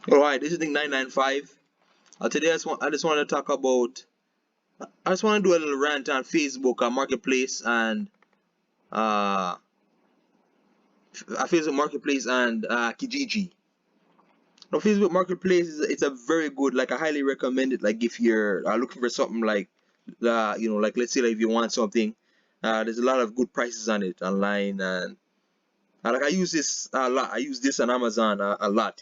Alright, this is thing 995. Today I just want to talk about. I just want to do a little rant on Facebook Marketplace and uh, Facebook Marketplace and Kijiji. Now, Facebook Marketplace is it's a very good. Like I highly recommend it. Like if you're looking for something like like let's say like if you want something, there's a lot of good prices on it online and like I use this a lot. I use this on Amazon a lot.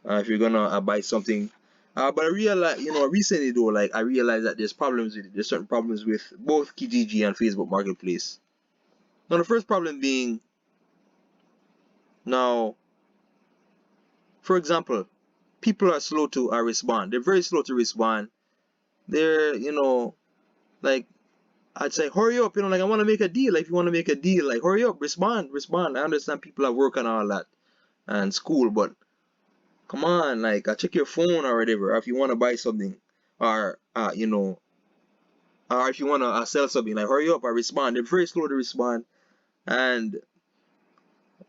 If you're gonna buy something. But I realize, recently though, like I realized that there's certain problems with both Kijiji and Facebook Marketplace. Now the first problem being, now, for example, people are slow to respond. They're very slow to respond. They're, like I'd say, hurry up, like I want to make a deal. Like if you want to make a deal, like hurry up, respond. I understand people at work and all that and school, but come on, like check your phone or whatever. Or if you want to buy something, or or if you want to sell something, like hurry up or respond. They're very slow to respond, and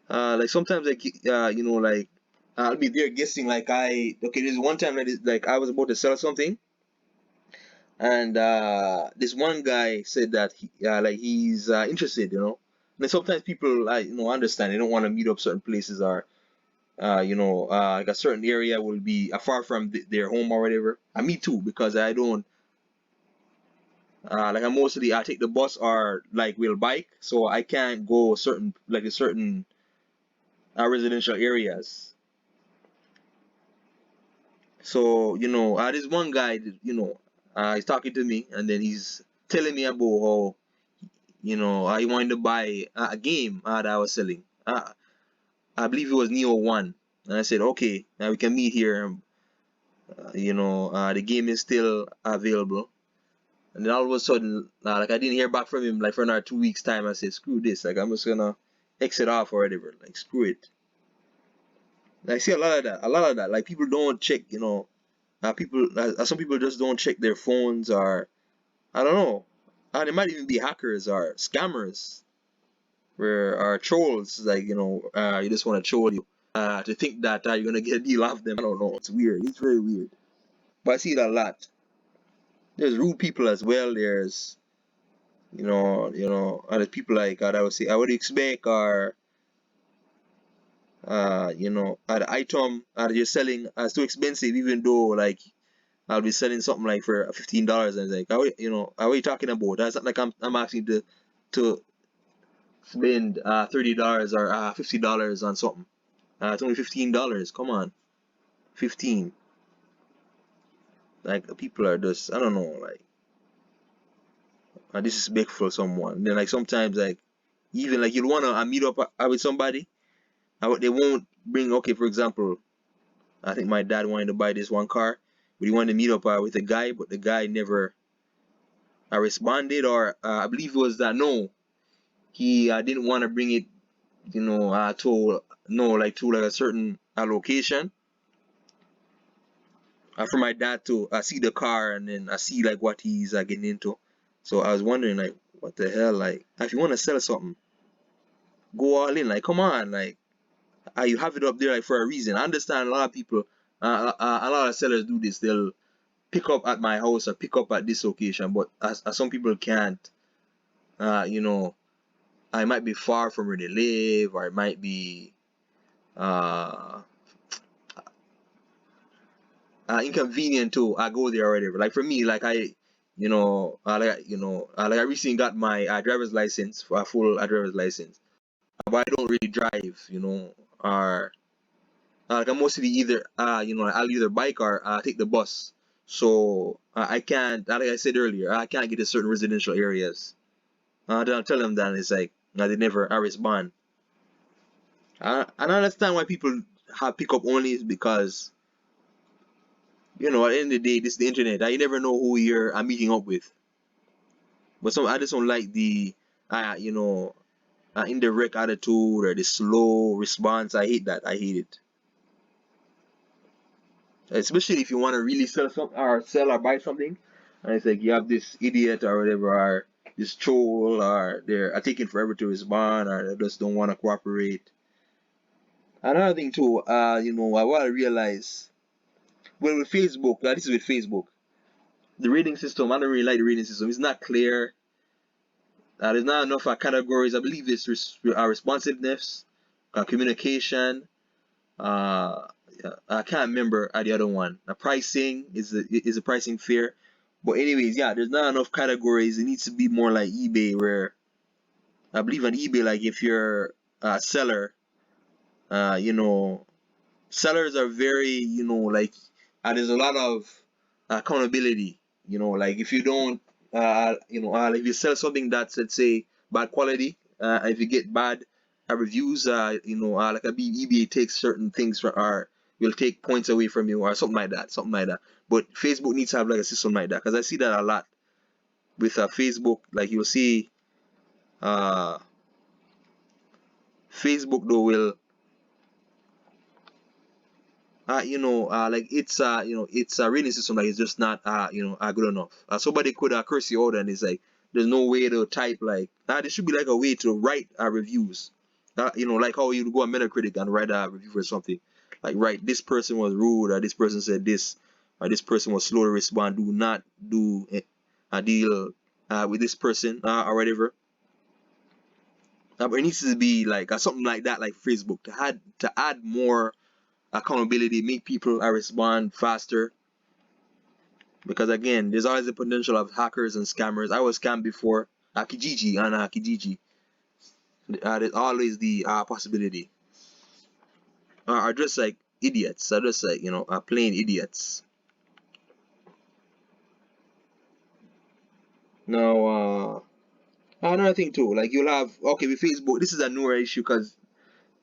like sometimes like like I'll be there guessing. Like there's one time that like I was about to sell something, and this one guy said that like he's interested, And then sometimes people understand they don't want to meet up certain places, or like a certain area will be far from their home or whatever. And me too, because I don't like I take the bus or like will bike, so I can't go certain residential areas. So this one guy, he's talking to me, and then he's telling me about how he wanted to buy a game that I was selling. I believe it was Neo One, and I said, okay, now we can meet here. The game is still available. And then all of a sudden, like I didn't hear back from him like for another 2 weeks time. I said, screw this, like I'm just gonna exit off or whatever. Like screw it. I see a lot of that. Like people don't check, some people just don't check their phones, or I don't know. They might even be hackers or scammers, where are trolls. Like you just want to troll you, to think that you're gonna get a deal off them. I don't know. It's weird. It's very weird. But I see it a lot. There's rude people as well. There's other people like I would say I would expect, or the item that you're selling is too expensive, even though like I'll be selling something like for $15, and it's like, what are you talking about? That's not like I'm asking to spend $30 or $50 on something. It's only $15. Come on, 15. Like people are just, I don't know, like disrespectful someone. Then like sometimes like even like you'll wanna meet up with somebody. They won't bring, okay, for example, I think my dad wanted to buy this one car, but he wanted to meet up with a guy, but the guy never responded, or I believe it was that no, he didn't want to bring it, to no, like to like a certain location, for my dad to see the car, and then see like what he's getting into. So I was wondering like, what the hell, like if you want to sell something, go all in, like come on, like you have it up there like for a reason. I understand a lot of people, a lot of sellers do this. They'll pick up at my house or pick up at this location, but as some people can't, you know, I might be far from where they live, or it might be uh, inconvenient to go there or whatever. Like for me, like like I recently got my driver's license, for a full driver's license, but I don't really drive, or like I'm mostly either I'll either bike or take the bus. So I can't, like I said earlier, I can't get to certain residential areas. Then I'll tell them that it's like they never respond. And I understand why people have pickup only, is because at the end of the day, this is the internet. You never know who you're meeting up with. But I just don't like the indirect attitude or the slow response. I hate that. I hate it. Especially if you want to really sell something, or sell or buy something, and it's like you have this idiot or whatever, or this troll, or they're taking forever to respond, or they just don't want to cooperate. Another thing too, what I realize, well, with Facebook, this is with Facebook, the rating system. I don't really like the rating system. It's not clear. There's not enough categories. I believe it's responsiveness, communication. Yeah, I can't remember the other one. Pricing is a pricing fair. But anyways, yeah, there's not enough categories. It needs to be more like eBay, where I believe on eBay, like if you're a seller, uh, you know, sellers are very, like, there's a lot of accountability. Like if you don't, like if you sell something that's, let's say, bad quality, if you get bad reviews, like eBay takes certain things from, or will take points away from you, or something like that. But Facebook needs to have like a system like that, because I see that a lot with Facebook. Like you'll see, uh, Facebook though will like it's a rating system that is just not good enough. Somebody could curse you out, and it's like there's no way to type like there should be like a way to write reviews. Like how you go on Metacritic and write a review for something. Like, write, this person was rude, or this person said this, or this person was slow to respond. Do not do a deal with this person, or whatever. But it needs to be like something like that, like Facebook, to add more accountability, make people respond faster. Because again, there's always the potential of hackers and scammers. I was scammed before. Kijiji and Kijiji. There's always the possibility. Are just like idiots. Are just like plain idiots. Now, another thing too, like you'll have, okay, with Facebook, this is a newer issue because,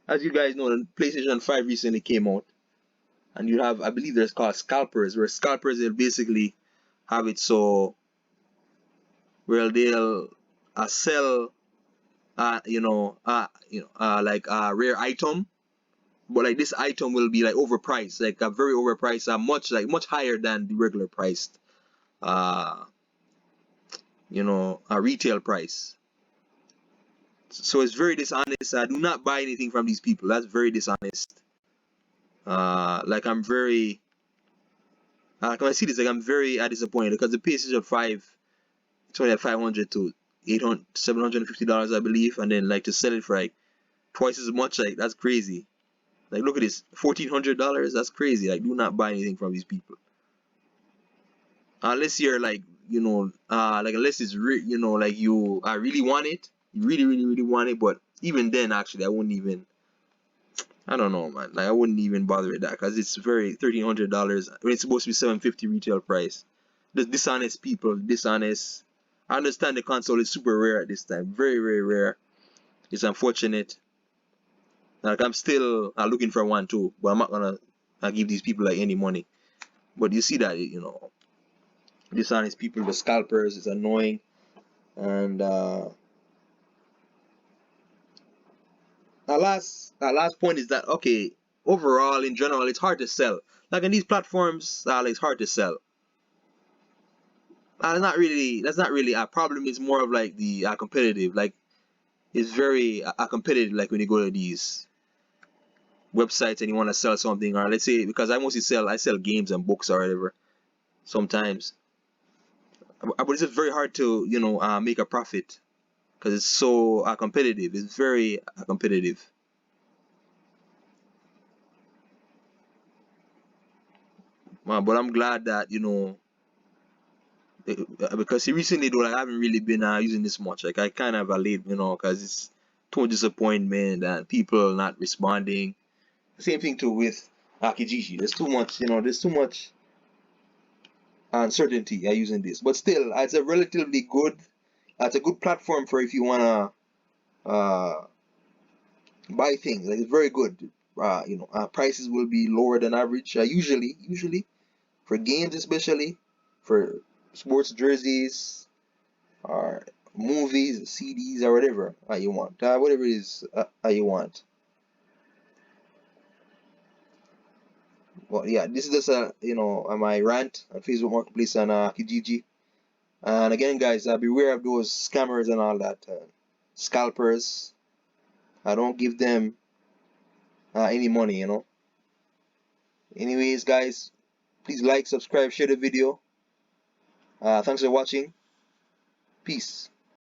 as you guys know, the PlayStation 5 recently came out, and you have, I believe, there's called scalpers, where scalpers will basically have it so where they'll sell like a rare item, but like this item will be like overpriced, like a very overpriced, much higher than the regular priced, uh, a retail price. So it's very dishonest. I do not buy anything from these people. That's very dishonest. Like I'm very, when I see this, like I'm very disappointed because the PlayStation 5, it's only at 500 to 800, $750, I believe, and then like to sell it for like twice as much, like that's crazy. Like, look at this, $1,400. That's crazy. Like, do not buy anything from these people unless you're like, like unless it's like you really want it, you really, really, really want it. But even then, actually, I wouldn't even. I don't know, man. Like, I wouldn't even bother with that because it's very $1,300 when it's supposed to be $750 retail price. The dishonest people, dishonest. I understand the console is super rare at this time, very, very rare. It's unfortunate. Like, I'm still looking for one too, but I'm not gonna give these people like any money. But you see that, dishonest people, the scalpers, is annoying. And our last point is that, okay, overall in general, it's hard to sell. Like, in these platforms, like, it's hard to sell. Not really. That's not really a problem. It's more of like the competitive. Like, it's very competitive. Like when you go to these websites and you want to sell something, or let's say, because I sell games and books or whatever sometimes. But it's just very hard to make a profit because it's so competitive. It's very competitive. But I'm glad that because recently though, like, I haven't really been using this much. Like, I kind of late, because it's too much disappointment and people not responding. Same thing too with Kijiji. There's too much, there's too much uncertainty using this. But still, it's a relatively good. It's a good platform for if you wanna buy things. Like, it's very good. Prices will be lower than average. Usually for games, especially for sports jerseys or movies, CDs, or whatever you want. Whatever it is you want. Well, yeah, this is just my rant on Facebook Marketplace and Kijiji. And again, guys, beware of those scammers and all that, scalpers. I don't give them any money, you know. Anyways, guys, please like, subscribe, share the video. Thanks for watching. Peace.